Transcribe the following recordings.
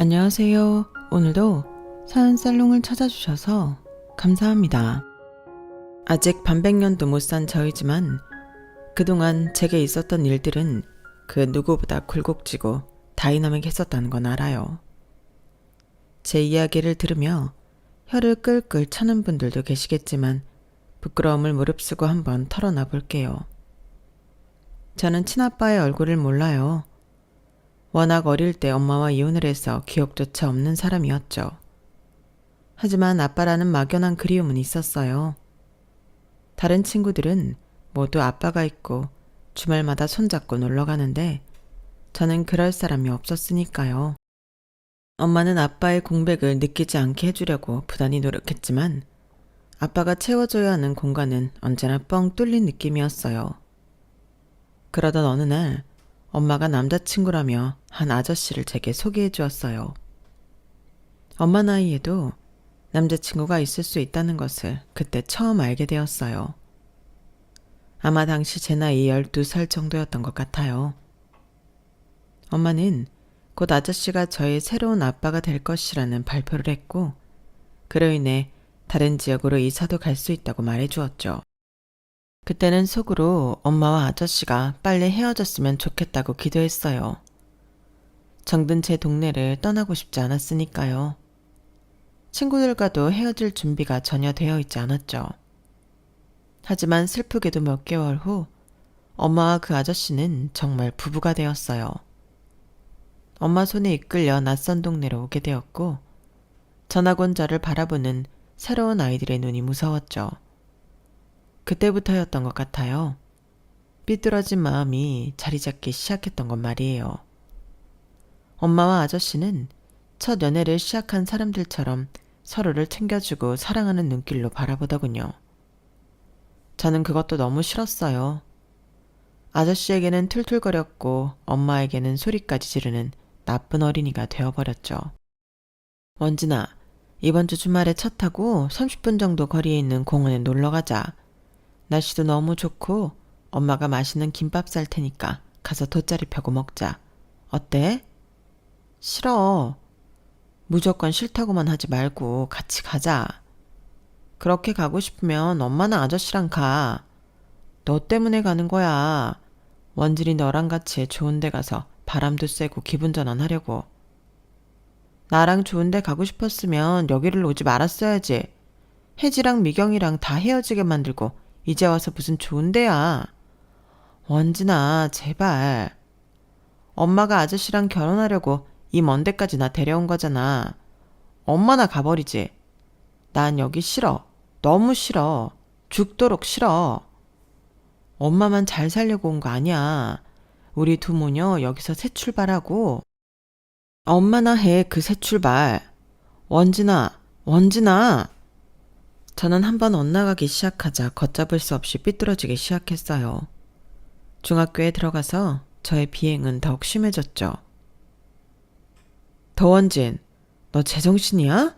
안녕하세요. 오늘도 사연살롱을 찾아주셔서 감사합니다. 아직 반백년도 못 산 저이지만 그동안 제게 있었던 일들은 그 누구보다 굴곡지고 다이나믹했었다는 건 알아요. 제 이야기를 들으며 혀를 끌끌 차는 분들도 계시겠지만 부끄러움을 무릅쓰고 한번 털어놔 볼게요. 저는 친아빠의 얼굴을 몰라요. 워낙 어릴 때 엄마와 이혼을 해서 기억조차 없는 사람이었죠. 하지만 아빠라는 막연한 그리움은 있었어요. 다른 친구들은 모두 아빠가 있고 주말마다 손잡고 놀러 가는데 저는 그럴 사람이 없었으니까요. 엄마는 아빠의 공백을 느끼지 않게 해주려고 부단히 노력했지만 아빠가 채워줘야 하는 공간은 언제나 뻥 뚫린 느낌이었어요. 그러던 어느 날 엄마가 남자친구라며 한 아저씨를 제게 소개해 주었어요. 엄마 나이에도 남자친구가 있을 수 있다는 것을 그때 처음 알게 되었어요. 아마 당시 제 나이 12살 정도였던 것 같아요. 엄마는 곧 아저씨가 저의 새로운 아빠가 될 것이라는 발표를 했고 그로 인해 다른 지역으로 이사도 갈 수 있다고 말해 주었죠. 그때는 속으로 엄마와 아저씨가 빨리 헤어졌으면 좋겠다고 기도했어요. 정든 제 동네를 떠나고 싶지 않았으니까요. 친구들과도 헤어질 준비가 전혀 되어 있지 않았죠. 하지만 슬프게도 몇 개월 후 엄마와 그 아저씨는 정말 부부가 되었어요. 엄마 손에 이끌려 낯선 동네로 오게 되었고 전학 온 저를 바라보는 새로운 아이들의 눈이 무서웠죠. 그때부터였던 것 같아요. 삐뚤어진 마음이 자리 잡기 시작했던 건 말이에요. 엄마와 아저씨는 첫 연애를 시작한 사람들처럼 서로를 챙겨주고 사랑하는 눈길로 바라보더군요. 저는 그것도 너무 싫었어요. 아저씨에게는 툴툴거렸고 엄마에게는 소리까지 지르는 나쁜 어린이가 되어버렸죠. 원진아, 이번 주 주말에 차 타고 30분 정도 거리에 있는 공원에 놀러 가자. 날씨도 너무 좋고 엄마가 맛있는 김밥 쌀 테니까 가서 돗자리 펴고 먹자. 어때? 싫어. 무조건 싫다고만 하지 말고 같이 가자. 그렇게 가고 싶으면 엄마나 아저씨랑 가. 너 때문에 가는 거야. 원진이 너랑 같이 좋은 데 가서 바람도 쐬고 기분 전환하려고. 나랑 좋은 데 가고 싶었으면 여기를 오지 말았어야지. 혜지랑 미경이랑 다 헤어지게 만들고 이제 와서 무슨 좋은 데야. 원진아, 제발. 엄마가 아저씨랑 결혼하려고 이 먼 데까지 나 데려온 거잖아. 엄마나 가버리지. 난 여기 싫어. 너무 싫어. 죽도록 싫어. 엄마만 잘 살려고 온 거 아니야. 우리 두 모녀 여기서 새 출발하고. 엄마나 해, 그 새 출발. 원진아, 원진아. 저는 한번 엇나가기 시작하자 걷잡을 수 없이 삐뚤어지기 시작했어요. 중학교에 들어가서 저의 비행은 더욱 심해졌죠. 더원진, 너 제정신이야?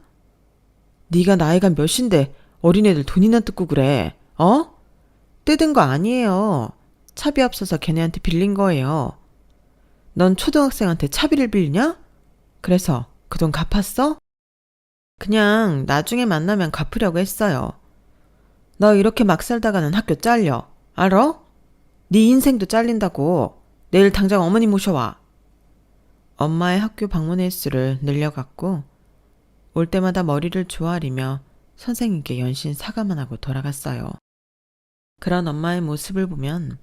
네가 나이가 몇인데 어린애들 돈이나 뜯고 그래, 어? 뜯은 거 아니에요. 차비 없어서 걔네한테 빌린 거예요. 넌 초등학생한테 차비를 빌리냐? 그래서 그 돈 갚았어? 그냥 나중에 만나면 갚으려고 했어요. 너 이렇게 막 살다가는 학교 잘려. 알아? 네 인생도 잘린다고. 내일 당장 어머니 모셔와. 엄마의 학교 방문 횟수를 늘려갔고 올 때마다 머리를 조아리며 선생님께 연신 사과만 하고 돌아갔어요. 그런 엄마의 모습을 보면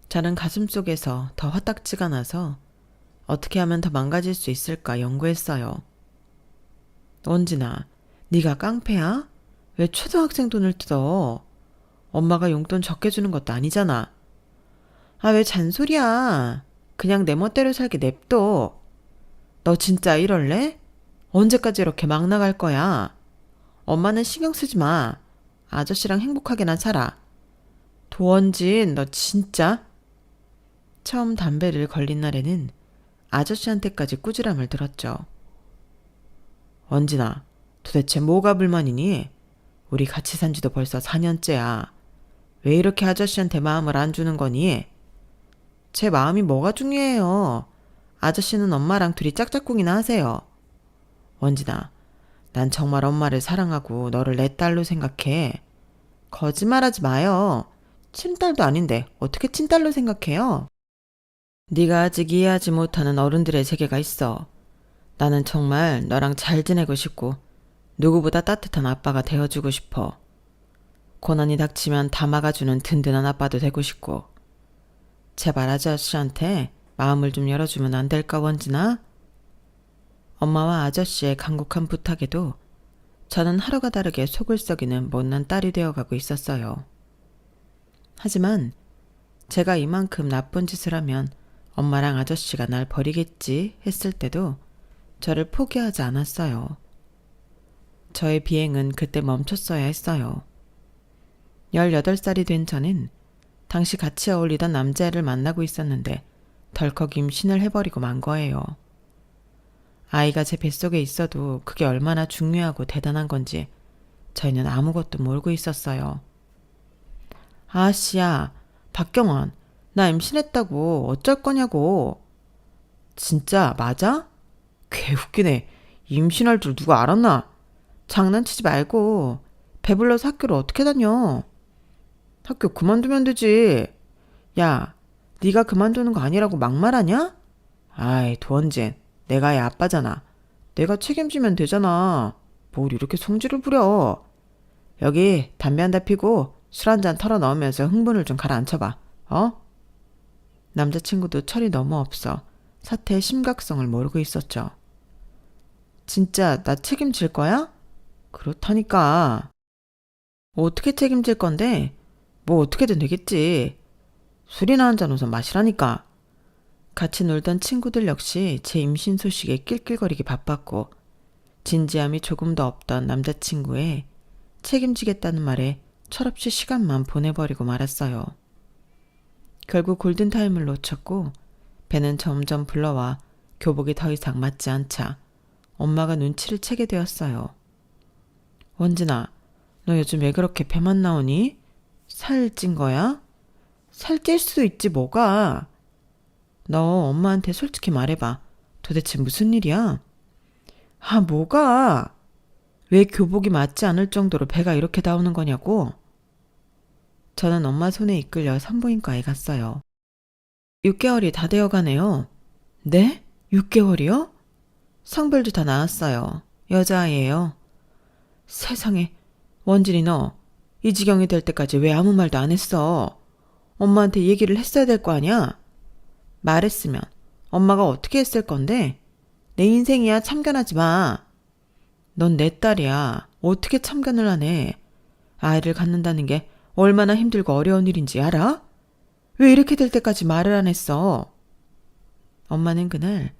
저는 가슴속에서 더 화딱지가 나서 어떻게 하면 더 망가질 수 있을까 연구했어요. 원진아, 네가 깡패야? 왜 초등학생 돈을 뜯어? 엄마가 용돈 적게 주는 것도 아니잖아. 아, 왜 잔소리야. 그냥 내 멋대로 살게 냅둬. 너 진짜 이럴래? 언제까지 이렇게 막 나갈 거야? 엄마는 신경 쓰지 마. 아저씨랑 행복하게나 살아. 도원진, 너 진짜? 처음 담배를 걸린 날에는 아저씨한테까지 꾸지람을 들었죠. 원진아, 도대체 뭐가 불만이니? 우리 같이 산 지도 벌써 4년째야. 왜 이렇게 아저씨한테 마음을 안 주는 거니? 제 마음이 뭐가 중요해요. 아저씨는 엄마랑 둘이 짝짝꿍이나 하세요. 원진아, 난 정말 엄마를 사랑하고 너를 내 딸로 생각해. 거짓말하지 마요. 친딸도 아닌데 어떻게 친딸로 생각해요? 네가 아직 이해하지 못하는 어른들의 세계가 있어. 나는 정말 너랑 잘 지내고 싶고 누구보다 따뜻한 아빠가 되어주고 싶어. 고난이 닥치면 다 막아주는 든든한 아빠도 되고 싶고. 제발 아저씨한테 마음을 좀 열어주면 안 될까, 원진아? 엄마와 아저씨의 간곡한 부탁에도 저는 하루가 다르게 속을 썩이는 못난 딸이 되어가고 있었어요. 하지만 제가 이만큼 나쁜 짓을 하면 엄마랑 아저씨가 날 버리겠지 했을 때도 저를 포기하지 않았어요. 저의 비행은 그때 멈췄어야 했어요. 18살이 된 저는 당시 같이 어울리던 남자애를 만나고 있었는데 덜컥 임신을 해버리고 만 거예요. 아이가 제 뱃속에 있어도 그게 얼마나 중요하고 대단한 건지 저희는 아무것도 모르고 있었어요. 아씨야, 박경원, 나 임신했다고 어쩔 거냐고. 진짜 맞아? 개 웃기네. 임신할 줄 누가 알았나? 장난치지 말고 배불러서 학교를 어떻게 다녀? 학교 그만두면 되지. 야, 네가 그만두는 거 아니라고 막말하냐? 아이, 도원진, 내가 애 아빠잖아. 내가 책임지면 되잖아. 뭘 이렇게 성질을 부려. 여기 담배 한 대 피고 술 한 잔 털어 넣으면서 흥분을 좀 가라앉혀봐. 어? 남자친구도 철이 너무 없어 사태의 심각성을 모르고 있었죠. 진짜 나 책임질 거야? 그렇다니까. 어떻게 책임질 건데? 뭐 어떻게든 되겠지. 술이나 한잔 우선 마시라니까. 같이 놀던 친구들 역시 제 임신 소식에 낄낄거리기 바빴고 진지함이 조금도 없던 남자친구의 책임지겠다는 말에 철없이 시간만 보내버리고 말았어요. 결국 골든타임을 놓쳤고 배는 점점 불러와 교복이 더 이상 맞지 않자 엄마가 눈치를 채게 되었어요. 원진아, 너 요즘 왜 그렇게 배만 나오니? 살 찐 거야? 살 찔 수도 있지 뭐가. 너 엄마한테 솔직히 말해봐. 도대체 무슨 일이야? 아, 뭐가? 왜 교복이 맞지 않을 정도로 배가 이렇게 나오는 거냐고? 저는 엄마 손에 이끌려 산부인과에 갔어요. 6개월이 다 되어가네요. 네? 6개월이요? 성별도 다 나왔어요. 여자아이예요. 세상에, 원진이 너 이 지경이 될 때까지 왜 아무 말도 안 했어? 엄마한테 얘기를 했어야 될 거 아니야? 말했으면 엄마가 어떻게 했을 건데? 내 인생이야, 참견하지 마. 넌 내 딸이야. 어떻게 참견을 하네. 아이를 갖는다는 게 얼마나 힘들고 어려운 일인지 알아? 왜 이렇게 될 때까지 말을 안 했어? 엄마는 그날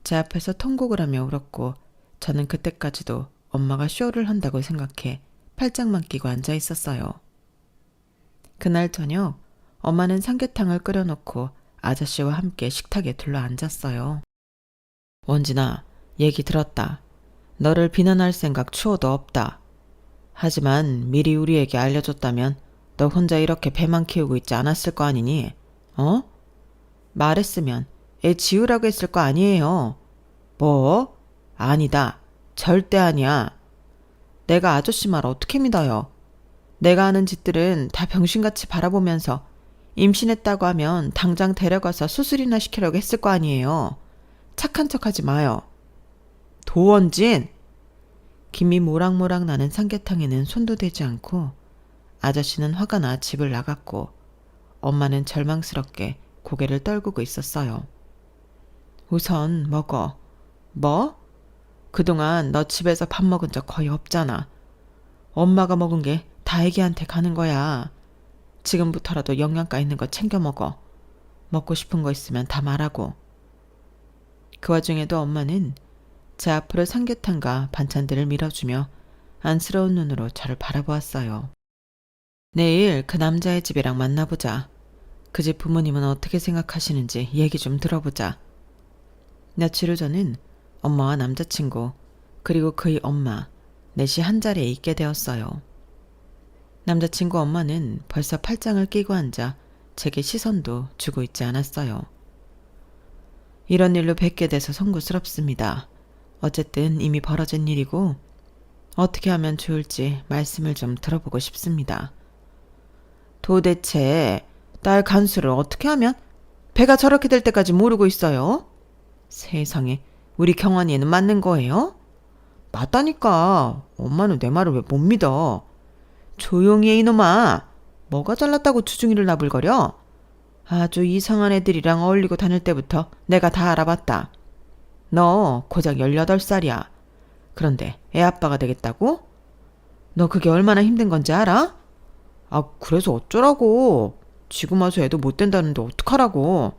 제 앞에서 통곡을 하며 울었고 저는 그때까지도 엄마가 쇼를 한다고 생각해 팔짱만 끼고 앉아 있었어요. 그날 저녁 엄마는 삼계탕을 끓여놓고 아저씨와 함께 식탁에 둘러앉았어요. 원진아, 얘기 들었다. 너를 비난할 생각 추호도 없다. 하지만 미리 우리에게 알려줬다면 너 혼자 이렇게 배만 키우고 있지 않았을 거 아니니? 어? 말했으면 애 지우라고 했을 거 아니에요. 뭐? 아니다. 절대 아니야. 내가 아저씨 말 어떻게 믿어요? 내가 하는 짓들은 다 병신같이 바라보면서 임신했다고 하면 당장 데려가서 수술이나 시키려고 했을 거 아니에요. 착한 척하지 마요. 도원진! 김이 모락모락 나는 삼계탕에는 손도 대지 않고 아저씨는 화가 나 집을 나갔고 엄마는 절망스럽게 고개를 떨구고 있었어요. 우선 먹어. 뭐? 그동안 너 집에서 밥 먹은 적 거의 없잖아. 엄마가 먹은 게 다 애기한테 가는 거야. 지금부터라도 영양가 있는 거 챙겨 먹어. 먹고 싶은 거 있으면 다 말하고. 그 와중에도 엄마는 제 앞으로 삼계탕과 반찬들을 밀어주며 안쓰러운 눈으로 저를 바라보았어요. 내일 그 남자의 집이랑 만나보자. 그 집 부모님은 어떻게 생각하시는지 얘기 좀 들어보자. 며칠 후 저는 엄마와 남자친구 그리고 그의 엄마 넷이 한자리에 있게 되었어요. 남자친구 엄마는 벌써 팔짱을 끼고 앉아 제게 시선도 주고 있지 않았어요. 이런 일로 뵙게 돼서 송구스럽습니다. 어쨌든 이미 벌어진 일이고 어떻게 하면 좋을지 말씀을 좀 들어보고 싶습니다. 도대체 딸 간수를 어떻게 하면 배가 저렇게 될 때까지 모르고 있어요? 세상에, 우리 경환이는 맞는 거예요? 맞다니까. 엄마는 내 말을 왜 못 믿어? 조용히 해 이놈아. 뭐가 잘났다고 주둥이를 나불거려? 아주 이상한 애들이랑 어울리고 다닐 때부터 내가 다 알아봤다. 너 고작 18살이야. 그런데 애 아빠가 되겠다고? 너 그게 얼마나 힘든 건지 알아? 아, 그래서 어쩌라고. 지금 와서 애도 못 된다는데 어떡하라고.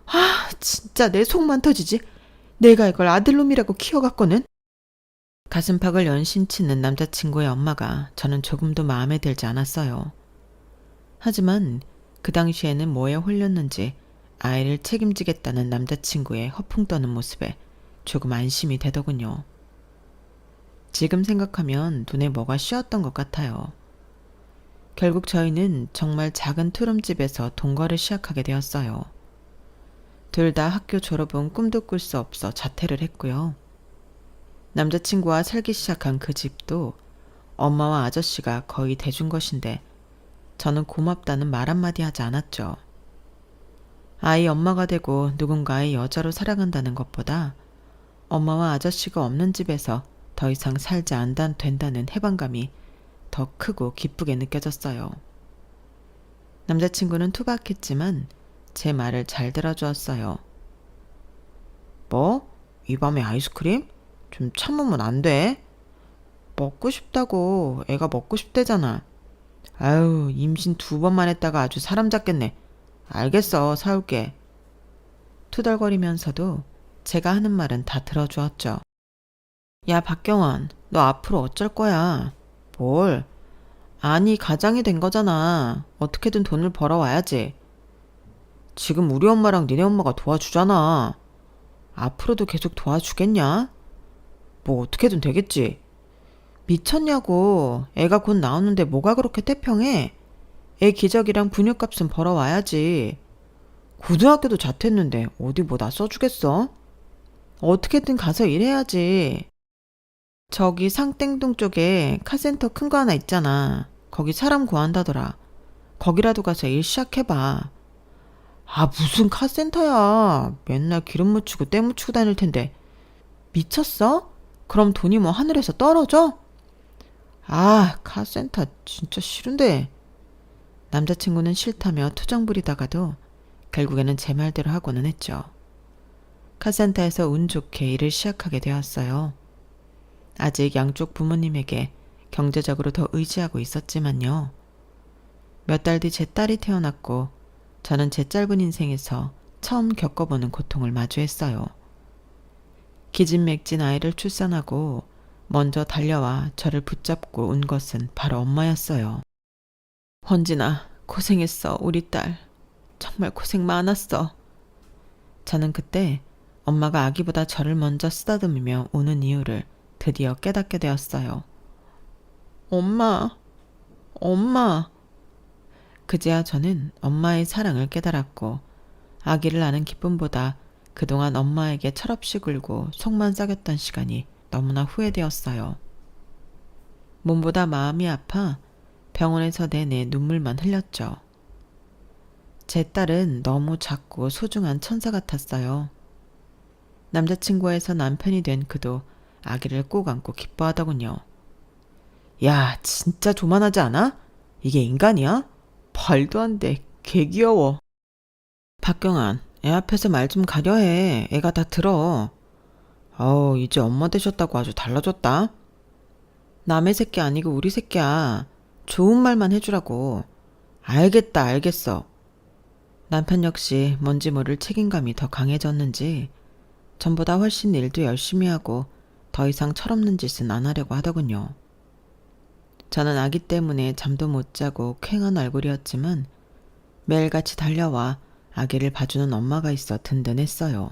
아, 진짜 내 속만 터지지. 내가 이걸 아들놈이라고 키워갔거든. 가슴팍을 연신 치는 남자친구의 엄마가 저는 조금도 마음에 들지 않았어요. 하지만 그 당시에는 뭐에 홀렸는지 아이를 책임지겠다는 남자친구의 허풍 떠는 모습에 조금 안심이 되더군요. 지금 생각하면 눈에 뭐가 씌었던 것 같아요. 결국 저희는 정말 작은 투룸집에서 동거를 시작하게 되었어요. 둘 다 학교 졸업은 꿈도 꿀 수 없어 자퇴를 했고요. 남자친구와 살기 시작한 그 집도 엄마와 아저씨가 거의 대준 것인데 저는 고맙다는 말 한마디 하지 않았죠. 아이 엄마가 되고 누군가의 여자로 살아간다는 것보다 엄마와 아저씨가 없는 집에서 더 이상 살지 않다 된다는 해방감이 더 크고 기쁘게 느껴졌어요. 남자친구는 투박했지만 제 말을 잘 들어주었어요. 뭐? 이 밤에 아이스크림? 좀 참으면 안 돼? 먹고 싶다고. 애가 먹고 싶대잖아. 아유, 임신 2번만 했다가 아주 사람 잡겠네. 알겠어, 사올게. 투덜거리면서도 제가 하는 말은 다 들어주었죠. 야, 박경원, 너 앞으로 어쩔 거야? 뭘? 아니, 가장이 된 거잖아. 어떻게든 돈을 벌어와야지. 지금 우리 엄마랑 니네 엄마가 도와주잖아. 앞으로도 계속 도와주겠냐? 뭐 어떻게든 되겠지. 미쳤냐고. 애가 곧 나오는데 뭐가 그렇게 태평해? 애 기저귀랑 분유값은 벌어와야지. 고등학교도 자퇴했는데 어디 뭐 나 써주겠어? 어떻게든 가서 일해야지. 저기 상땡동 쪽에 카센터 큰 거 하나 있잖아. 거기 사람 구한다더라. 거기라도 가서 일 시작해봐. 아, 무슨 카센터야. 맨날 기름 묻히고 때 묻히고 다닐 텐데. 미쳤어? 그럼 돈이 뭐 하늘에서 떨어져? 아, 카센터 진짜 싫은데. 남자친구는 싫다며 투정 부리다가도 결국에는 제 말대로 하고는 했죠. 카센터에서 운 좋게 일을 시작하게 되었어요. 아직 양쪽 부모님에게 경제적으로 더 의지하고 있었지만요. 몇 달 뒤 제 딸이 태어났고 저는 제 짧은 인생에서 처음 겪어보는 고통을 마주했어요. 기진맥진 아이를 출산하고 먼저 달려와 저를 붙잡고 운 것은 바로 엄마였어요. 헌진아, 고생했어, 우리 딸. 정말 고생 많았어. 저는 그때 엄마가 아기보다 저를 먼저 쓰다듬으며 우는 이유를 드디어 깨닫게 되었어요. 엄마, 엄마. 그제야 저는 엄마의 사랑을 깨달았고 아기를 낳는 기쁨보다 그동안 엄마에게 철없이 굴고 속만 썩였던 시간이 너무나 후회되었어요. 몸보다 마음이 아파 병원에서 내내 눈물만 흘렸죠. 제 딸은 너무 작고 소중한 천사 같았어요. 남자친구에서 남편이 된 그도 아기를 꼭 안고 기뻐하더군요. 야, 진짜 조만하지 않아? 이게 인간이야? 말도 안 돼. 개 귀여워. 박경환, 애 앞에서 말 좀 가려해. 애가 다 들어. 아우, 이제 엄마 되셨다고 아주 달라졌다. 남의 새끼 아니고 우리 새끼야. 좋은 말만 해주라고. 알겠다, 알겠어. 남편 역시 뭔지 모를 책임감이 더 강해졌는지 전보다 훨씬 일도 열심히 하고 더 이상 철없는 짓은 안 하려고 하더군요. 저는 아기 때문에 잠도 못 자고 퀭한 얼굴이었지만 매일같이 달려와 아기를 봐주는 엄마가 있어 든든했어요.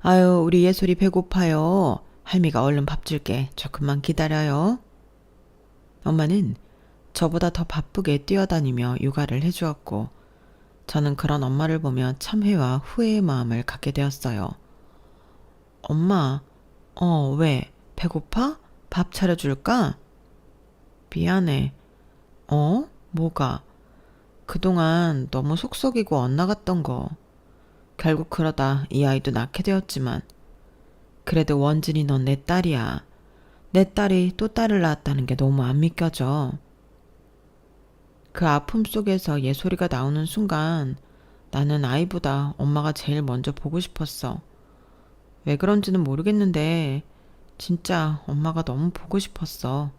아유, 우리 예솔이 배고파요. 할미가 얼른 밥 줄게. 조금만 기다려요. 엄마는 저보다 더 바쁘게 뛰어다니며 육아를 해주었고 저는 그런 엄마를 보며 참회와 후회의 마음을 갖게 되었어요. 엄마, 왜? 배고파? 밥 차려줄까? 미안해. 뭐가? 그동안 너무 속썩이고 엇나갔던 거. 결국 그러다 이 아이도 낳게 되었지만 그래도 원진이 넌 내 딸이야. 내 딸이 또 딸을 낳았다는 게 너무 안 믿겨져. 그 아픔 속에서 예솔이가 나오는 순간 나는 아이보다 엄마가 제일 먼저 보고 싶었어. 왜 그런지는 모르겠는데 진짜 엄마가 너무 보고 싶었어.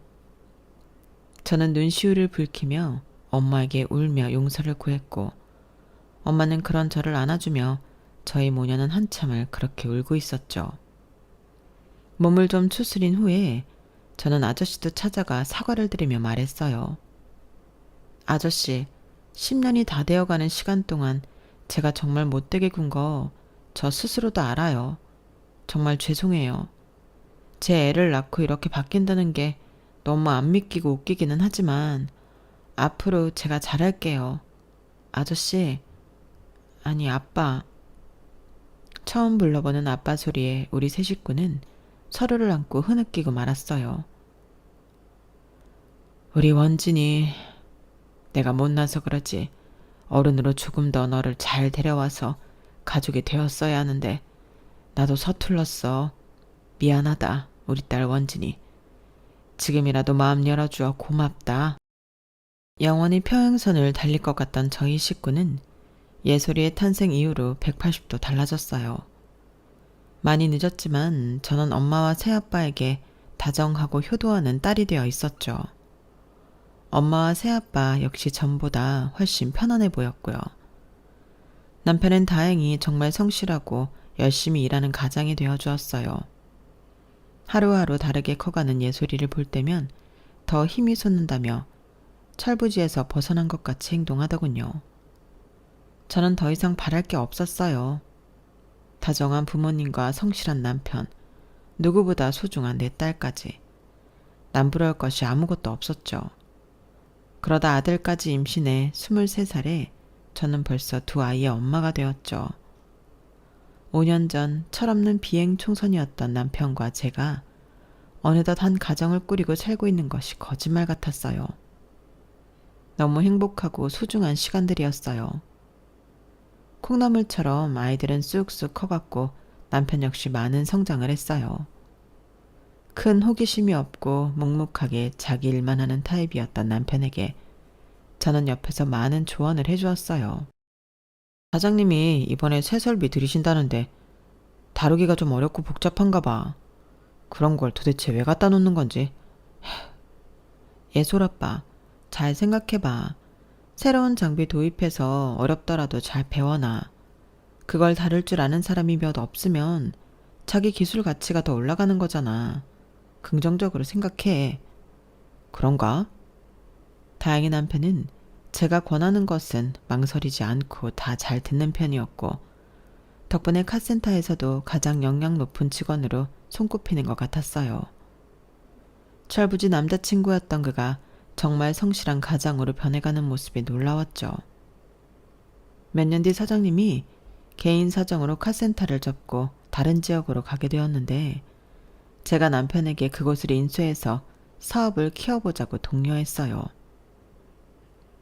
저는 눈시울을 붉히며 엄마에게 울며 용서를 구했고 엄마는 그런 저를 안아주며 저희 모녀는 한참을 그렇게 울고 있었죠. 몸을 좀 추스린 후에 저는 아저씨도 찾아가 사과를 드리며 말했어요. 아저씨, 10년이 다 되어가는 시간 동안 제가 정말 못되게 군 거 저 스스로도 알아요. 정말 죄송해요. 제 애를 낳고 이렇게 바뀐다는 게 너무 안 믿기고 웃기기는 하지만 앞으로 제가 잘할게요. 아저씨, 아니 아빠. 처음 불러보는 아빠 소리에 우리 세 식구는 서로를 안고 흐느끼고 말았어요. 우리 원진이 내가 못나서 그러지. 어른으로 조금 더 너를 잘 데려와서 가족이 되었어야 하는데 나도 서툴렀어. 미안하다. 우리 딸 원진이. 지금이라도 마음 열어주어 고맙다. 영원히 평행선을 달릴 것 같던 저희 식구는 예솔이의 탄생 이후로 180도 달라졌어요. 많이 늦었지만 저는 엄마와 새아빠에게 다정하고 효도하는 딸이 되어 있었죠. 엄마와 새아빠 역시 전보다 훨씬 편안해 보였고요. 남편은 다행히 정말 성실하고 열심히 일하는 가장이 되어 주었어요. 하루하루 다르게 커가는 예솔이를 볼 때면 더 힘이 솟는다며 철부지에서 벗어난 것 같이 행동하더군요. 저는 더 이상 바랄 게 없었어요. 다정한 부모님과 성실한 남편, 누구보다 소중한 내 딸까지. 남부러울 것이 아무것도 없었죠. 그러다 아들까지 임신해 23살에 저는 벌써 두 아이의 엄마가 되었죠. 5년 전 철없는 비행 총선이었던 남편과 제가 어느덧 한 가정을 꾸리고 살고 있는 것이 거짓말 같았어요. 너무 행복하고 소중한 시간들이었어요. 콩나물처럼 아이들은 쑥쑥 커갔고 남편 역시 많은 성장을 했어요. 큰 호기심이 없고 묵묵하게 자기 일만 하는 타입이었던 남편에게 저는 옆에서 많은 조언을 해주었어요. 사장님이 이번에 새 설비 들이신다는데 다루기가 좀 어렵고 복잡한가 봐. 그런 걸 도대체 왜 갖다 놓는 건지. 예솔아빠, 잘 생각해봐. 새로운 장비 도입해서 어렵더라도 잘 배워놔. 그걸 다룰 줄 아는 사람이 몇 없으면 자기 기술 가치가 더 올라가는 거잖아. 긍정적으로 생각해. 그런가? 다행히 남편은 제가 권하는 것은 망설이지 않고 다 잘 듣는 편이었고 덕분에 카센터에서도 가장 역량 높은 직원으로 손꼽히는 것 같았어요. 철부지 남자친구였던 그가 정말 성실한 가장으로 변해가는 모습이 놀라웠죠. 몇 년 뒤 사장님이 개인 사정으로 카센터를 접고 다른 지역으로 가게 되었는데 제가 남편에게 그곳을 인수해서 사업을 키워보자고 독려했어요.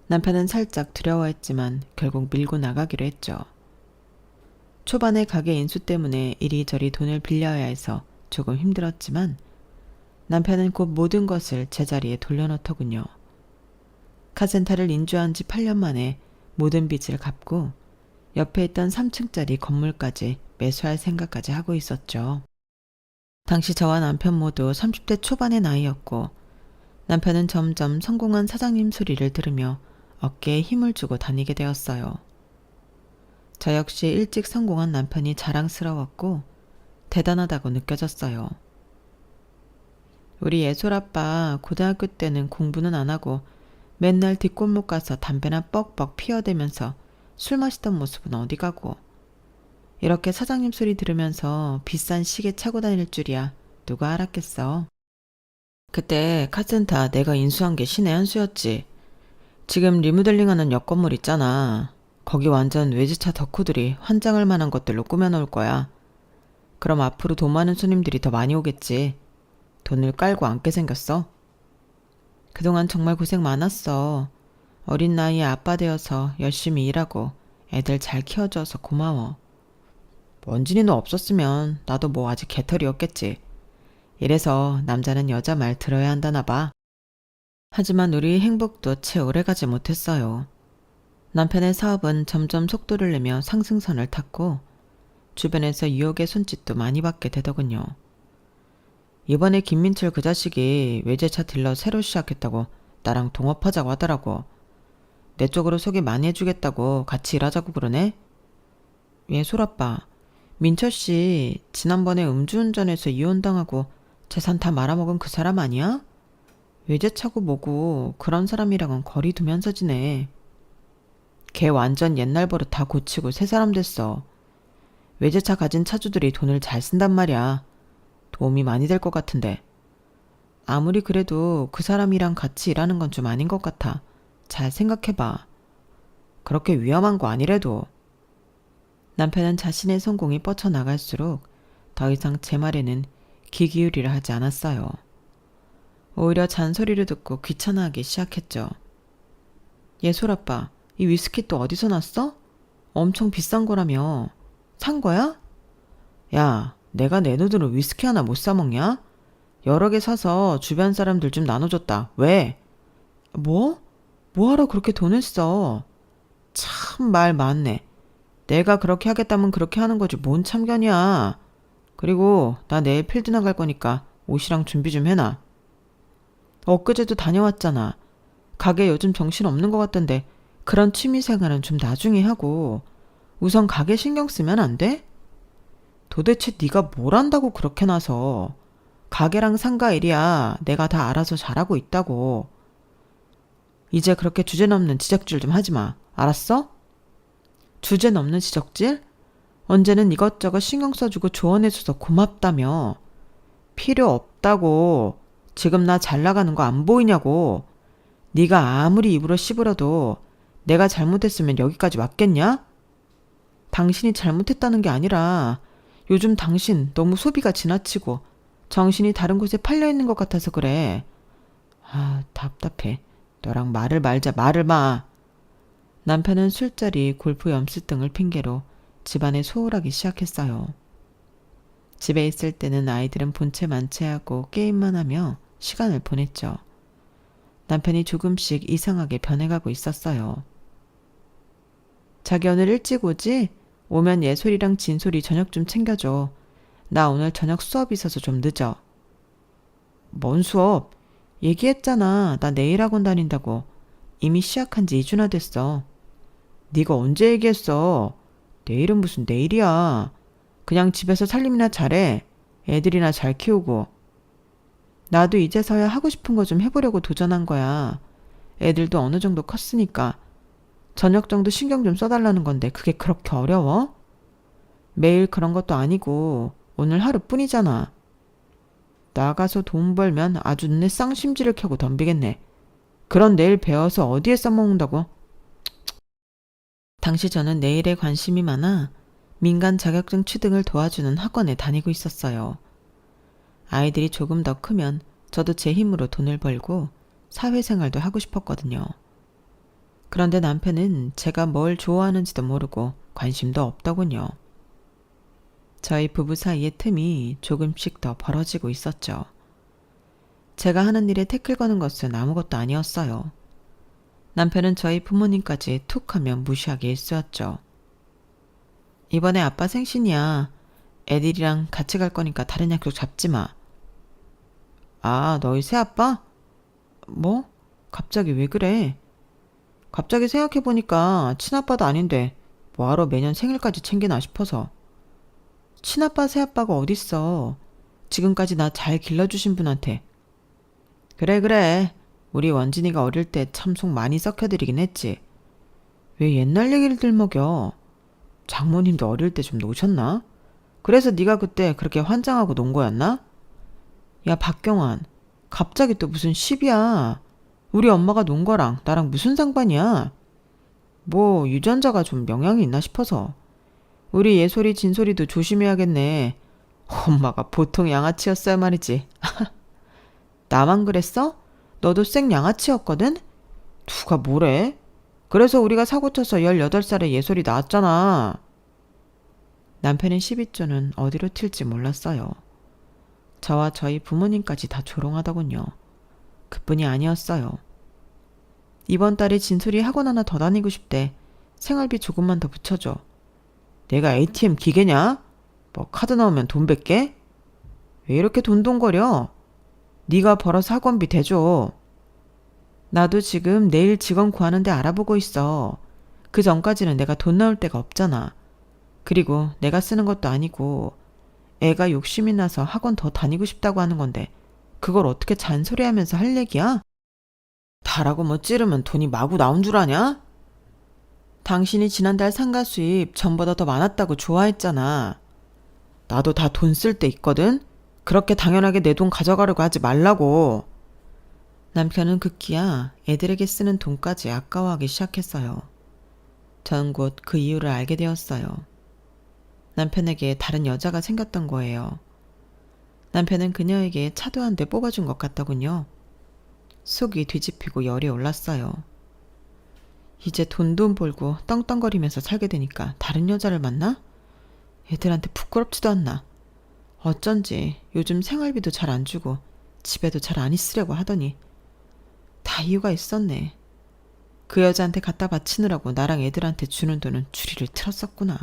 남편은 살짝 두려워했지만 결국 밀고 나가기로 했죠. 초반에 가게 인수 때문에 이리저리 돈을 빌려야 해서 조금 힘들었지만 남편은 곧 모든 것을 제자리에 돌려놓더군요. 카센터를 인수한 지 8년 만에 모든 빚을 갚고 옆에 있던 3층짜리 건물까지 매수할 생각까지 하고 있었죠. 당시 저와 남편 모두 30대 초반의 나이였고 남편은 점점 성공한 사장님 소리를 들으며 어깨에 힘을 주고 다니게 되었어요. 저 역시 일찍 성공한 남편이 자랑스러웠고 대단하다고 느껴졌어요. 우리 예솔아빠 고등학교 때는 공부는 안 하고 맨날 뒷골목 가서 담배나 뻑뻑 피워대면서 술 마시던 모습은 어디 가고 이렇게 사장님 소리 들으면서 비싼 시계 차고 다닐 줄이야 누가 알았겠어. 그때 카센터 내가 인수한 게 신의 한 수였지. 지금 리모델링하는 옆 건물 있잖아. 거기 완전 외제차 덕후들이 환장할 만한 것들로 꾸며놓을 거야. 그럼 앞으로 돈 많은 손님들이 더 많이 오겠지. 돈을 깔고 앉게 생겼어. 그동안 정말 고생 많았어. 어린 나이에 아빠 되어서 열심히 일하고 애들 잘 키워줘서 고마워. 원진이 너 없었으면 나도 뭐 아직 개털이었겠지. 이래서 남자는 여자 말 들어야 한다나 봐. 하지만 우리 행복도 채 오래가지 못했어요. 남편의 사업은 점점 속도를 내며 상승선을 탔고 주변에서 유혹의 손짓도 많이 받게 되더군요. 이번에 김민철 그 자식이 외제차 딜러 새로 시작했다고 나랑 동업하자고 하더라고. 내 쪽으로 소개 많이 해주겠다고 같이 일하자고 그러네. 예, 솔아빠. 민철 씨 지난번에 음주운전해서 이혼당하고 재산 다 말아먹은 그 사람 아니야? 외제차고 뭐고 그런 사람이랑은 거리 두면서 지내. 걔 완전 옛날 버릇 다 고치고 새 사람 됐어. 외제차 가진 차주들이 돈을 잘 쓴단 말이야. 도움이 많이 될 것 같은데. 아무리 그래도 그 사람이랑 같이 일하는 건 좀 아닌 것 같아. 잘 생각해봐. 그렇게 위험한 거 아니래도. 남편은 자신의 성공이 뻗쳐나갈수록 더 이상 제 말에는 귀 기울이려 하지 않았어요. 오히려 잔소리를 듣고 귀찮아하기 시작했죠. 예솔아빠, 이 위스키 또 어디서 났어? 엄청 비싼 거라며. 산 거야? 야, 내가 내 돈으로 위스키 하나 못 사 먹냐? 여러 개 사서 주변 사람들 좀 나눠줬다. 왜? 뭐? 뭐하러 그렇게 돈을 써? 참 말 많네. 내가 그렇게 하겠다면 그렇게 하는 거지 뭔 참견이야. 그리고 나 내일 필드 나갈 거니까 옷이랑 준비 좀 해놔. 엊그제도 다녀왔잖아. 가게 요즘 정신 없는 것 같던데 그런 취미생활은 좀 나중에 하고 우선 가게 신경 쓰면 안 돼? 도대체 네가 뭘 안다고 그렇게 나서. 가게랑 상가 일이야 내가 다 알아서 잘하고 있다고. 이제 그렇게 주제 넘는 지적질 좀 하지 마. 알았어? 주제 넘는 지적질? 언제는 이것저것 신경 써주고 조언해줘서 고맙다며. 필요 없다고. 지금 나 잘 나가는 거 안 보이냐고. 네가 아무리 입으로 씹으려도 내가 잘못했으면 여기까지 왔겠냐? 당신이 잘못했다는 게 아니라 요즘 당신 너무 소비가 지나치고 정신이 다른 곳에 팔려있는 것 같아서 그래. 아, 답답해. 너랑 말을 마. 남편은 술자리, 골프 연습 등을 핑계로 집안에 소홀하기 시작했어요. 집에 있을 때는 아이들은 본체 만체하고 게임만 하며 시간을 보냈죠. 남편이 조금씩 이상하게 변해가고 있었어요. 자기 오늘 일찍 오지? 오면 예솔이랑 진솔이 저녁 좀 챙겨줘. 나 오늘 저녁 수업 있어서 좀 늦어. 뭔 수업? 얘기했잖아. 나 내일 학원 다닌다고. 이미 시작한 지 2주나 됐어. 네가 언제 얘기했어? 내일은 무슨 내일이야. 그냥 집에서 살림이나 잘해. 애들이나 잘 키우고. 나도 이제서야 하고 싶은 거 좀 해보려고 도전한 거야. 애들도 어느 정도 컸으니까. 저녁 정도 신경 좀 써달라는 건데 그게 그렇게 어려워? 매일 그런 것도 아니고 오늘 하루뿐이잖아. 나가서 돈 벌면 아주 눈에 쌍심지를 켜고 덤비겠네. 그런 내일 배워서 어디에 써먹는다고? 당시 저는 내일에 관심이 많아 민간 자격증 취득을 도와주는 학원에 다니고 있었어요. 아이들이 조금 더 크면 저도 제 힘으로 돈을 벌고 사회생활도 하고 싶었거든요. 그런데 남편은 제가 뭘 좋아하는지도 모르고 관심도 없더군요. 저희 부부 사이의 틈이 조금씩 더 벌어지고 있었죠. 제가 하는 일에 태클 거는 것은 아무것도 아니었어요. 남편은 저희 부모님까지 툭 하면 무시하기 일쑤였죠. 이번에 아빠 생신이야. 애들이랑 같이 갈 거니까 다른 약속 잡지 마. 아, 너희 새아빠? 뭐? 갑자기 왜 그래? 갑자기 생각해보니까 친아빠도 아닌데 뭐하러 매년 생일까지 챙기나 싶어서. 친아빠 새아빠가 어딨어. 지금까지 나 잘 길러주신 분한테. 그래. 우리 원진이가 어릴 때 참 속 많이 썩혀드리긴 했지. 왜 옛날 얘기를 들먹여? 장모님도 어릴 때 좀 노셨나? 그래서 네가 그때 그렇게 환장하고 논 거였나? 야, 박경환. 갑자기 또 무슨 시비야. 우리 엄마가 논 거랑 나랑 무슨 상관이야? 뭐 유전자가 좀 영향이 있나 싶어서. 우리 예솔이 진솔이도 조심해야겠네. 엄마가 보통 양아치였어야 말이지. 나만 그랬어? 너도 생 양아치였거든? 누가 뭐래? 그래서 우리가 사고쳐서 18살에 예솔이 낳았잖아. 남편의 12조는 어디로 튈지 몰랐어요. 저와 저희 부모님까지 다 조롱하더군요. 그뿐이 아니었어요. 이번 달에 진솔이 학원 하나 더 다니고 싶대. 생활비 조금만 더 붙여줘. 내가 ATM 기계냐? 뭐 카드 넣으면 돈 뺄게? 왜 이렇게 돈돈거려? 네가 벌어서 학원비 대줘. 나도 지금 내일 직원 구하는데 알아보고 있어. 그 전까지는 내가 돈 넣을 데가 없잖아. 그리고 내가 쓰는 것도 아니고 애가 욕심이 나서 학원 더 다니고 싶다고 하는 건데 그걸 어떻게 잔소리하면서 할 얘기야? 다라고 뭐 찌르면 돈이 마구 나온 줄 아냐? 당신이 지난달 상가 수입 전보다 더 많았다고 좋아했잖아. 나도 다 돈 쓸 때 있거든? 그렇게 당연하게 내 돈 가져가려고 하지 말라고. 남편은 급기야 애들에게 쓰는 돈까지 아까워하기 시작했어요. 저는 곧 그 이유를 알게 되었어요. 남편에게 다른 여자가 생겼던 거예요. 남편은 그녀에게 차도 한 대 뽑아준 것 같더군요. 속이 뒤집히고 열이 올랐어요. 이제 돈도 벌고 떵떵거리면서 살게 되니까 다른 여자를 만나? 애들한테 부끄럽지도 않나. 어쩐지 요즘 생활비도 잘 안 주고 집에도 잘 안 있으려고 하더니 다 이유가 있었네. 그 여자한테 갖다 바치느라고 나랑 애들한테 주는 돈은 줄이를 틀었었구나.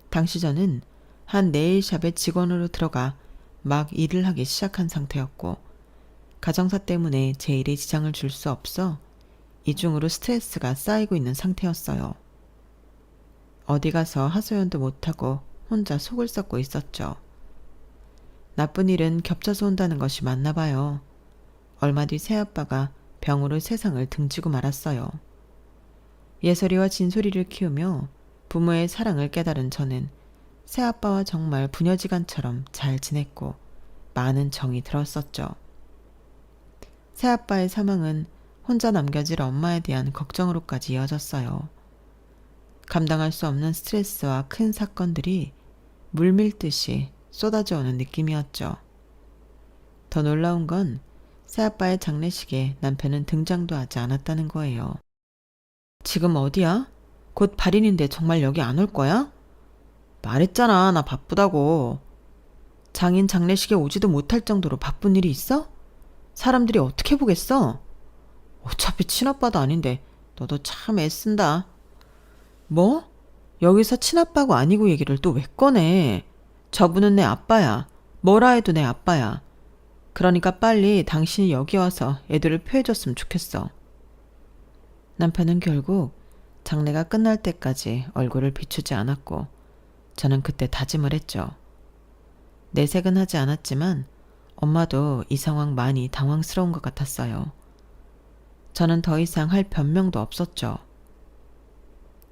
당시 저는 한 네일샵에 직원으로 들어가 막 일을 하기 시작한 상태였고 가정사 때문에 제 일에 지장을 줄 수 없어 이중으로 스트레스가 쌓이고 있는 상태였어요. 어디 가서 하소연도 못하고 혼자 속을 썩고 있었죠. 나쁜 일은 겹쳐서 온다는 것이 맞나 봐요. 얼마 뒤 새아빠가 병으로 세상을 등지고 말았어요. 예설이와 진솔이를 키우며 부모의 사랑을 깨달은 저는 새아빠와 정말 부녀지간처럼 잘 지냈고 많은 정이 들었었죠. 새아빠의 사망은 혼자 남겨질 엄마에 대한 걱정으로까지 이어졌어요. 감당할 수 없는 스트레스와 큰 사건들이 물밀듯이 쏟아져 오는 느낌이었죠. 더 놀라운 건 새아빠의 장례식에 남편은 등장도 하지 않았다는 거예요. 지금 어디야? 곧 발인인데 정말 여기 안 올 거야? 말했잖아, 나 바쁘다고. 장인 장례식에 오지도 못할 정도로 바쁜 일이 있어? 사람들이 어떻게 보겠어? 어차피 친아빠도 아닌데 너도 참 애쓴다. 뭐? 여기서 친아빠고 아니고 얘기를 또 왜 꺼내? 저분은 내 아빠야. 뭐라 해도 내 아빠야. 그러니까 빨리 당신이 여기 와서 애들을 표해줬으면 좋겠어. 남편은 결국 장례가 끝날 때까지 얼굴을 비추지 않았고 저는 그때 다짐을 했죠. 내색은 하지 않았지만 엄마도 이 상황 많이 당황스러운 것 같았어요. 저는 더 이상 할 변명도 없었죠.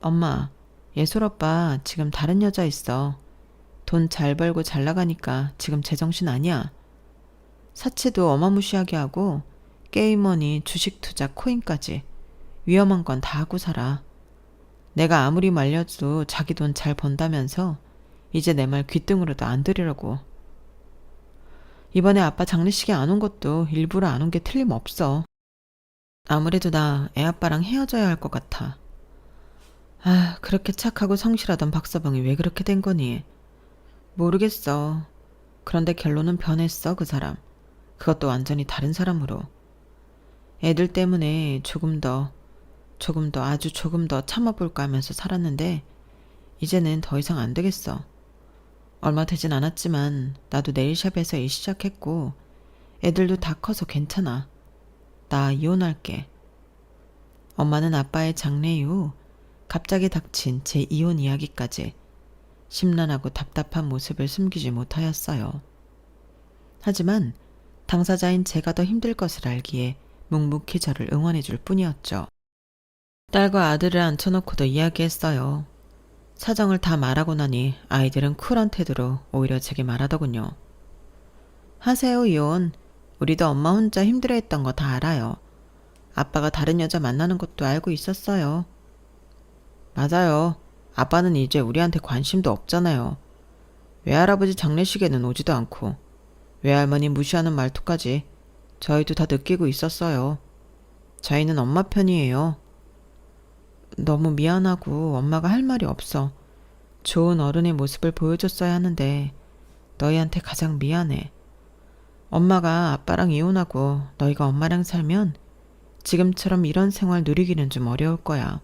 엄마, 예솔 오빠 지금 다른 여자 있어. 돈 잘 벌고 잘 나가니까 지금 제정신 아니야. 사치도 어마무시하게 하고 게임머니, 주식 투자, 코인까지 위험한 건 다 하고 살아. 내가 아무리 말려도 자기 돈 잘 번다면서 이제 내 말 귓등으로도 안 들으려고. 이번에 아빠 장례식에 안 온 것도 일부러 안 온 게 틀림없어. 아무래도 나 애아빠랑 헤어져야 할 것 같아. 아, 그렇게 착하고 성실하던 박서방이 왜 그렇게 된 거니? 모르겠어. 그런데 결론은 변했어, 그 사람. 그것도 완전히 다른 사람으로. 애들 때문에 아주 조금 더 참아볼까 하면서 살았는데 이제는 더 이상 안 되겠어. 얼마 되진 않았지만 나도 네일샵에서 일 시작했고 애들도 다 커서 괜찮아. 나 이혼할게. 엄마는 아빠의 장례 이후 갑자기 닥친 제 이혼 이야기까지 심란하고 답답한 모습을 숨기지 못하였어요. 하지만 당사자인 제가 더 힘들 것을 알기에 묵묵히 저를 응원해줄 뿐이었죠. 딸과 아들을 앉혀놓고도 이야기했어요. 사정을 다 말하고 나니 아이들은 쿨한 태도로 오히려 제게 말하더군요. 하세요, 이혼. 우리도 엄마 혼자 힘들어했던 거 다 알아요. 아빠가 다른 여자 만나는 것도 알고 있었어요. 맞아요. 아빠는 이제 우리한테 관심도 없잖아요. 외할아버지 장례식에는 오지도 않고 외할머니 무시하는 말투까지 저희도 다 느끼고 있었어요. 저희는 엄마 편이에요. 너무 미안하고 엄마가 할 말이 없어. 좋은 어른의 모습을 보여줬어야 하는데 너희한테 가장 미안해. 엄마가 아빠랑 이혼하고 너희가 엄마랑 살면 지금처럼 이런 생활 누리기는 좀 어려울 거야.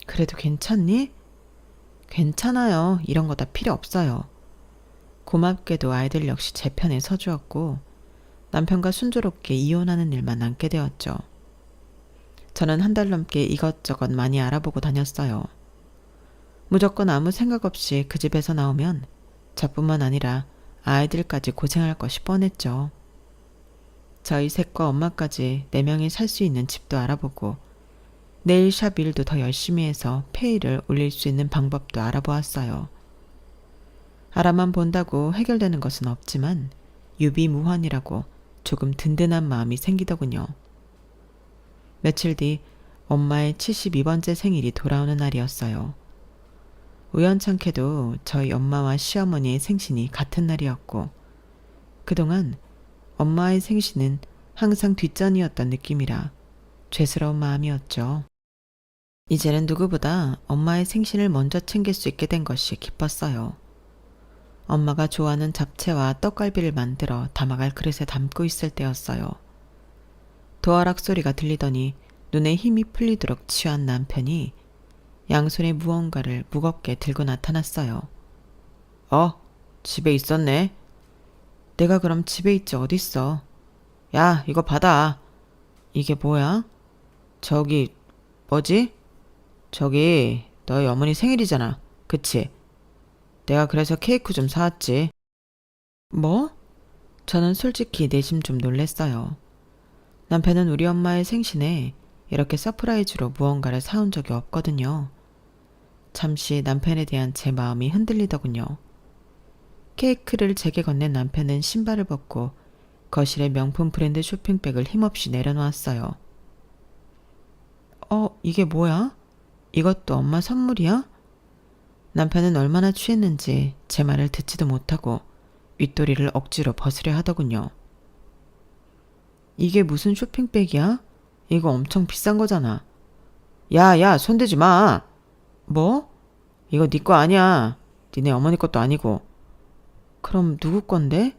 그래도 괜찮니? 괜찮아요. 이런 거 다 필요 없어요. 고맙게도 아이들 역시 제 편에 서주었고 남편과 순조롭게 이혼하는 일만 남게 되었죠. 저는 한 달 넘게 이것저것 많이 알아보고 다녔어요. 무조건 아무 생각 없이 그 집에서 나오면 저뿐만 아니라 아이들까지 고생할 것이 뻔했죠. 저희 셋과 엄마까지 4명이 살 수 있는 집도 알아보고 네일샵 일도 더 열심히 해서 페이를 올릴 수 있는 방법도 알아보았어요. 알아만 본다고 해결되는 것은 없지만 유비무환이라고 조금 든든한 마음이 생기더군요. 며칠 뒤 엄마의 72번째 생일이 돌아오는 날이었어요. 우연찮게도 저희 엄마와 시어머니의 생신이 같은 날이었고 그동안 엄마의 생신은 항상 뒷전이었던 느낌이라 죄스러운 마음이었죠. 이제는 누구보다 엄마의 생신을 먼저 챙길 수 있게 된 것이 기뻤어요. 엄마가 좋아하는 잡채와 떡갈비를 만들어 담아갈 그릇에 담고 있을 때였어요. 도어락 소리가 들리더니 눈에 힘이 풀리도록 취한 남편이 양손에 무언가를 무겁게 들고 나타났어요. 집에 있었네. 내가 그럼 집에 있지 어딨어. 야, 이거 받아. 이게 뭐야? 뭐지? 저기 너희 어머니 생일이잖아. 그치? 내가 그래서 케이크 좀 사왔지. 뭐? 저는 솔직히 내심 좀 놀랬어요. 남편은 우리 엄마의 생신에 이렇게 서프라이즈로 무언가를 사온 적이 없거든요. 잠시 남편에 대한 제 마음이 흔들리더군요. 케이크를 제게 건넨 남편은 신발을 벗고 거실에 명품 브랜드 쇼핑백을 힘없이 내려놓았어요. 이게 뭐야? 이것도 엄마 선물이야? 남편은 얼마나 취했는지 제 말을 듣지도 못하고 윗도리를 억지로 벗으려 하더군요. 이게 무슨 쇼핑백이야? 이거 엄청 비싼 거잖아. 야, 손대지 마. 뭐? 이거 네 거 아니야. 니네 어머니 것도 아니고. 그럼 누구 건데?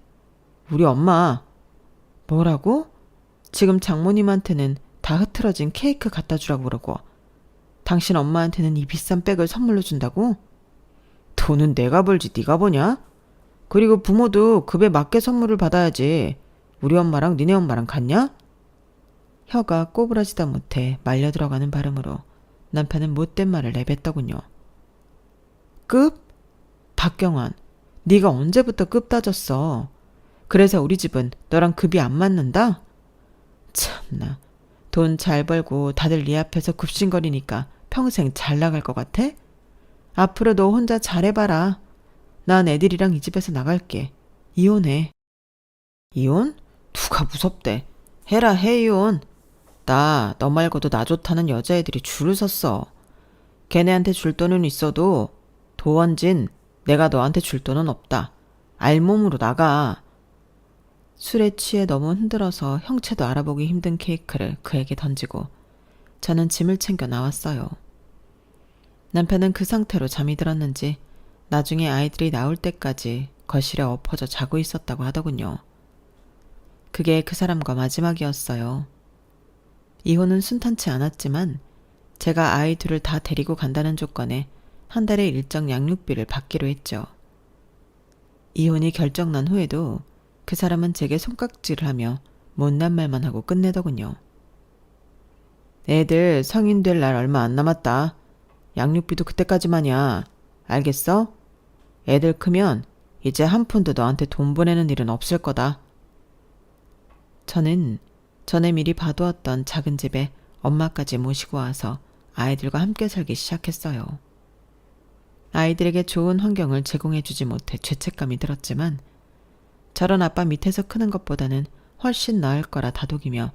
우리 엄마. 뭐라고? 지금 장모님한테는 다 흐트러진 케이크 갖다 주라고 그러고 당신 엄마한테는 이 비싼 백을 선물로 준다고? 돈은 내가 벌지 네가 버냐? 그리고 부모도 급에 맞게 선물을 받아야지. 우리 엄마랑 니네 엄마랑 같냐? 혀가 꼬부라지다 못해 말려 들어가는 발음으로 남편은 못된 말을 내뱉더군요. 급? 박경환, 네가 언제부터 급 따졌어? 그래서 우리 집은 너랑 급이 안 맞는다? 참나, 돈 잘 벌고 다들 네 앞에서 굽신거리니까 평생 잘 나갈 것 같아? 앞으로 너 혼자 잘해봐라. 난 애들이랑 이 집에서 나갈게. 이혼해. 이혼? 누가 무섭대. 해라 해 이혼. 너 말고도 나 좋다는 여자애들이 줄을 섰어. 걔네한테 줄 돈은 있어도 도원진, 내가 너한테 줄 돈은 없다. 알몸으로 나가. 술에 취해 너무 흔들어서 형체도 알아보기 힘든 케이크를 그에게 던지고 저는 짐을 챙겨 나왔어요. 남편은 그 상태로 잠이 들었는지 나중에 아이들이 나올 때까지 거실에 엎어져 자고 있었다고 하더군요. 그게 그 사람과 마지막이었어요. 이혼은 순탄치 않았지만 제가 아이 둘을 다 데리고 간다는 조건에 한 달의 일정 양육비를 받기로 했죠. 이혼이 결정난 후에도 그 사람은 제게 손깍질을 하며 못난 말만 하고 끝내더군요. 애들 성인 될 날 얼마 안 남았다. 양육비도 그때까지만이야. 알겠어? 애들 크면 이제 한 푼도 너한테 돈 보내는 일은 없을 거다. 저는 전에 미리 봐두었던 작은 집에 엄마까지 모시고 와서 아이들과 함께 살기 시작했어요. 아이들에게 좋은 환경을 제공해주지 못해 죄책감이 들었지만 저런 아빠 밑에서 크는 것보다는 훨씬 나을 거라 다독이며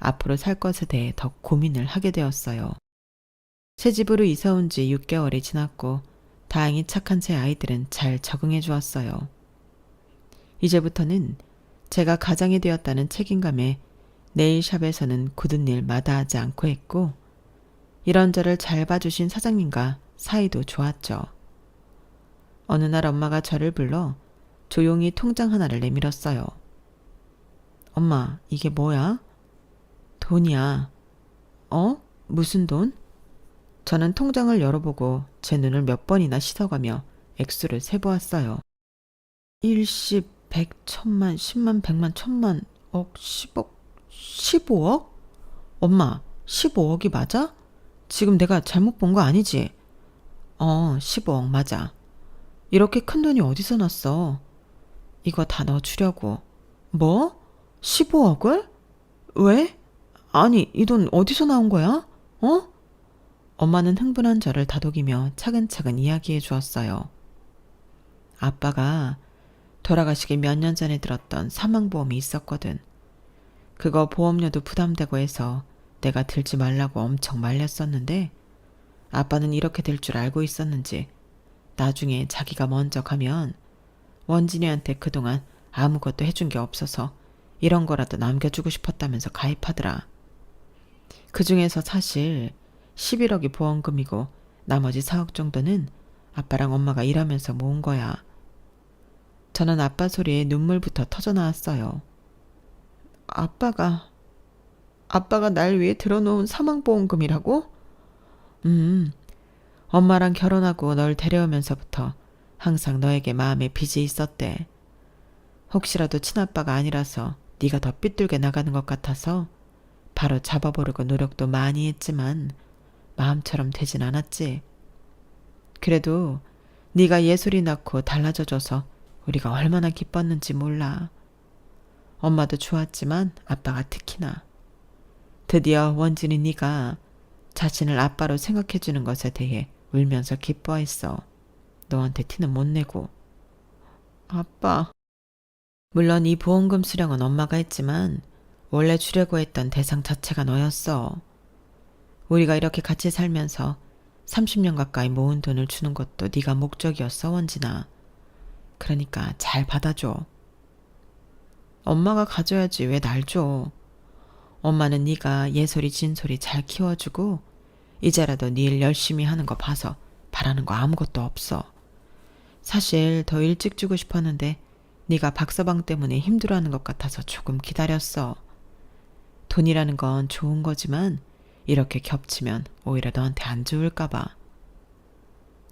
앞으로 살 것에 대해 더 고민을 하게 되었어요. 새 집으로 이사 온 지 6개월이 지났고 다행히 착한 새 아이들은 잘 적응해 주었어요. 이제부터는 제가 가장이 되었다는 책임감에 네일샵에서는 굳은 일 마다하지 않고 했고, 이런저를 잘 봐주신 사장님과 사이도 좋았죠. 어느 날 엄마가 저를 불러 조용히 통장 하나를 내밀었어요. 엄마, 이게 뭐야? 돈이야. 어? 무슨 돈? 저는 통장을 열어보고 제 눈을 몇 번이나 씻어가며 액수를 세보았어요. 1, 10, 100, 1000만, 10만, 100만, 1000만, 억, 10억, 15억? 엄마, 15억이 맞아? 지금 내가 잘못 본 거 아니지? 15억 맞아. 이렇게 큰 돈이 어디서 났어? 이거 다 넣어주려고. 뭐? 15억을? 왜? 아니, 이 돈 어디서 나온 거야? 어? 엄마는 흥분한 저를 다독이며 차근차근 이야기해 주었어요. 아빠가 돌아가시기 몇 년 전에 들었던 사망보험이 있었거든. 그거 보험료도 부담되고 해서 내가 들지 말라고 엄청 말렸었는데, 아빠는 이렇게 될 줄 알고 있었는지 나중에 자기가 먼저 가면 원진이한테 그동안 아무것도 해준 게 없어서 이런 거라도 남겨주고 싶었다면서 가입하더라. 그 중에서 사실 11억이 보험금이고 나머지 4억 정도는 아빠랑 엄마가 일하면서 모은 거야. 저는 아빠 소리에 눈물부터 터져 나왔어요. 아빠가 날 위해 들어놓은 사망보험금이라고? 엄마랑 결혼하고 널 데려오면서부터 항상 너에게 마음에 빚이 있었대. 혹시라도 친아빠가 아니라서 네가 더 삐뚤게 나가는 것 같아서 바로 잡아보려고 노력도 많이 했지만 마음처럼 되진 않았지. 그래도 네가 예솔이 낳고 달라져줘서 우리가 얼마나 기뻤는지 몰라. 엄마도 좋았지만 아빠가 특히나. 드디어 원진이 네가 자신을 아빠로 생각해주는 것에 대해 울면서 기뻐했어. 너한테 티는 못 내고. 아빠. 물론 이 보험금 수령은 엄마가 했지만 원래 주려고 했던 대상 자체가 너였어. 우리가 이렇게 같이 살면서 30년 가까이 모은 돈을 주는 것도 네가 목적이었어, 원진아. 그러니까 잘 받아줘. 엄마가 가져야지 왜 날 줘. 엄마는 네가 예솔이 진솔이 잘 키워주고 이제라도 네 일 열심히 하는 거 봐서 바라는 거 아무것도 없어. 사실 더 일찍 주고 싶었는데 네가 박서방 때문에 힘들어하는 것 같아서 조금 기다렸어. 돈이라는 건 좋은 거지만 이렇게 겹치면 오히려 너한테 안 좋을까 봐.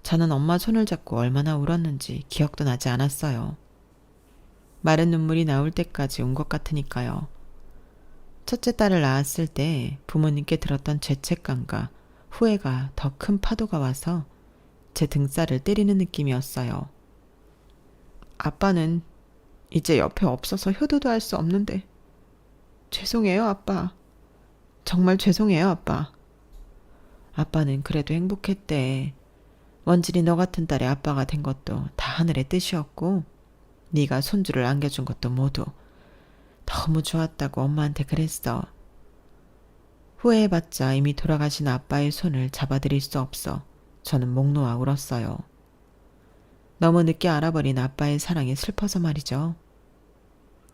저는 엄마 손을 잡고 얼마나 울었는지 기억도 나지 않았어요. 마른 눈물이 나올 때까지 온 것 같으니까요. 첫째 딸을 낳았을 때 부모님께 들었던 죄책감과 후회가 더 큰 파도가 와서 제 등살을 때리는 느낌이었어요. 아빠는 이제 옆에 없어서 효도도 할 수 없는데 죄송해요, 아빠. 정말 죄송해요, 아빠. 아빠는 그래도 행복했대. 원진이 너 같은 딸의 아빠가 된 것도 다 하늘의 뜻이었고 네가 손주를 안겨준 것도 모두 너무 좋았다고 엄마한테 그랬어. 후회해봤자 이미 돌아가신 아빠의 손을 잡아드릴 수 없어 저는 목 놓아 울었어요. 너무 늦게 알아버린 아빠의 사랑에 슬퍼서 말이죠.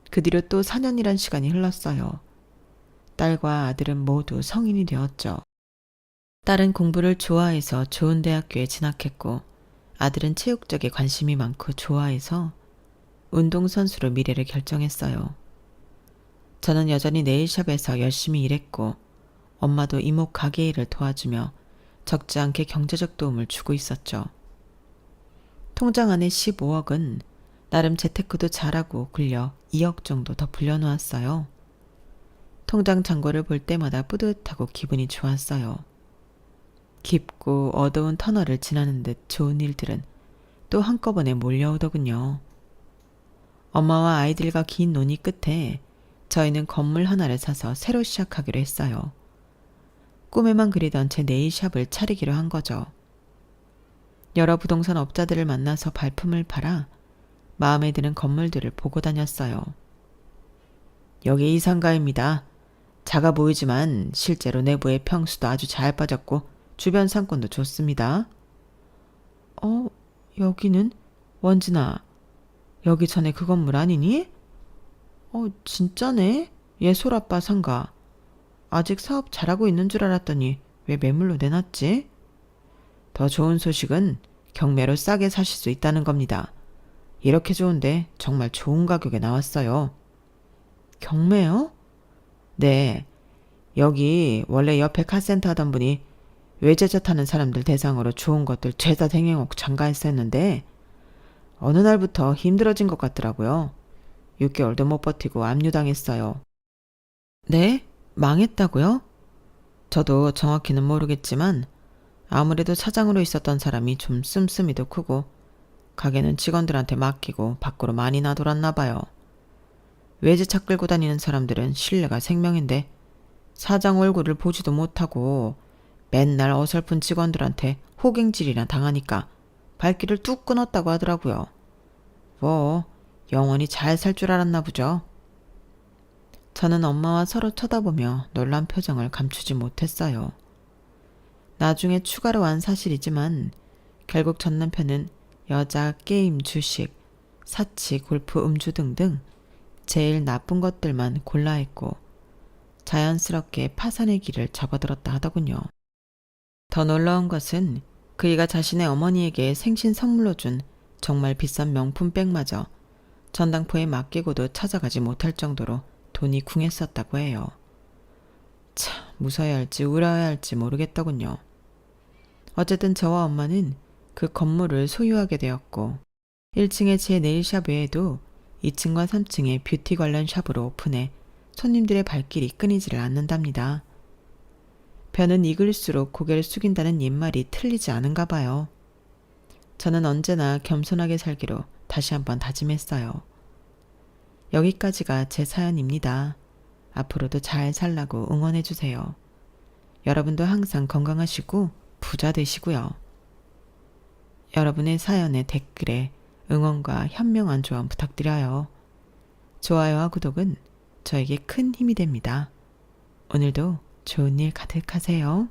그 뒤로 또 4년이란 시간이 흘렀어요. 딸과 아들은 모두 성인이 되었죠. 딸은 공부를 좋아해서 좋은 대학교에 진학했고 아들은 체육 쪽에 관심이 많고 좋아해서 운동선수로 미래를 결정했어요. 저는 여전히 네일샵에서 열심히 일했고 엄마도 이목 가게 일을 도와주며 적지 않게 경제적 도움을 주고 있었죠. 통장 안에 15억은 나름 재테크도 잘하고 굴려 2억 정도 더 불려놓았어요. 통장 잔고를 볼 때마다 뿌듯하고 기분이 좋았어요. 깊고 어두운 터널을 지나는 듯 좋은 일들은 또 한꺼번에 몰려오더군요. 엄마와 아이들과 긴 논의 끝에 저희는 건물 하나를 사서 새로 시작하기로 했어요. 꿈에만 그리던 제 네일샵을 차리기로 한 거죠. 여러 부동산 업자들을 만나서 발품을 팔아 마음에 드는 건물들을 보고 다녔어요. 여기 이상가입니다. 작아 보이지만 실제로 내부의 평수도 아주 잘 빠졌고 주변 상권도 좋습니다. 어, 여기는? 원진아, 여기 전에 그 건물 아니니? 진짜네? 예솔아빠 상가. 아직 사업 잘하고 있는 줄 알았더니 왜 매물로 내놨지? 더 좋은 소식은 경매로 싸게 사실 수 있다는 겁니다. 이렇게 좋은데 정말 좋은 가격에 나왔어요. 경매요? 네. 여기 원래 옆에 카센터 하던 분이 외제차 타는 사람들 대상으로 좋은 것들 죄다 댕행옥 장가했었는데 어느 날부터 힘들어진 것 같더라고요. 6개월도 못 버티고 압류당했어요. 네? 망했다고요? 저도 정확히는 모르겠지만 아무래도 사장으로 있었던 사람이 좀 씀씀이도 크고 가게는 직원들한테 맡기고 밖으로 많이 나돌았나 봐요. 외제차 끌고 다니는 사람들은 신뢰가 생명인데 사장 얼굴을 보지도 못하고 맨날 어설픈 직원들한테 호갱질이나 당하니까 발길을 뚝 끊었다고 하더라고요. 뭐 영원히 잘 살 줄 알았나 보죠. 저는 엄마와 서로 쳐다보며 놀란 표정을 감추지 못했어요. 나중에 추가로 안 사실이지만 결국 전 남편은 여자, 게임, 주식, 사치, 골프, 음주 등등 제일 나쁜 것들만 골라 했고 자연스럽게 파산의 길을 접어들었다 하더군요. 더 놀라운 것은 그이가 자신의 어머니에게 생신 선물로 준 정말 비싼 명품백마저 전당포에 맡기고도 찾아가지 못할 정도로 돈이 궁했었다고 해요. 참 무서워야 할지 울어야 할지 모르겠더군요. 어쨌든 저와 엄마는 그 건물을 소유하게 되었고 1층에 제 네일샵 외에도 2층과 3층에 뷰티 관련 샵으로 오픈해 손님들의 발길이 끊이지를 않는답니다. 벼는 익을수록 고개를 숙인다는 옛말이 틀리지 않은가 봐요. 저는 언제나 겸손하게 살기로 다시 한번 다짐했어요. 여기까지가 제 사연입니다. 앞으로도 잘 살라고 응원해주세요. 여러분도 항상 건강하시고 부자 되시고요. 여러분의 사연에 댓글에 응원과 현명한 조언 부탁드려요. 좋아요와 구독은 저에게 큰 힘이 됩니다. 오늘도 좋은 일 가득하세요.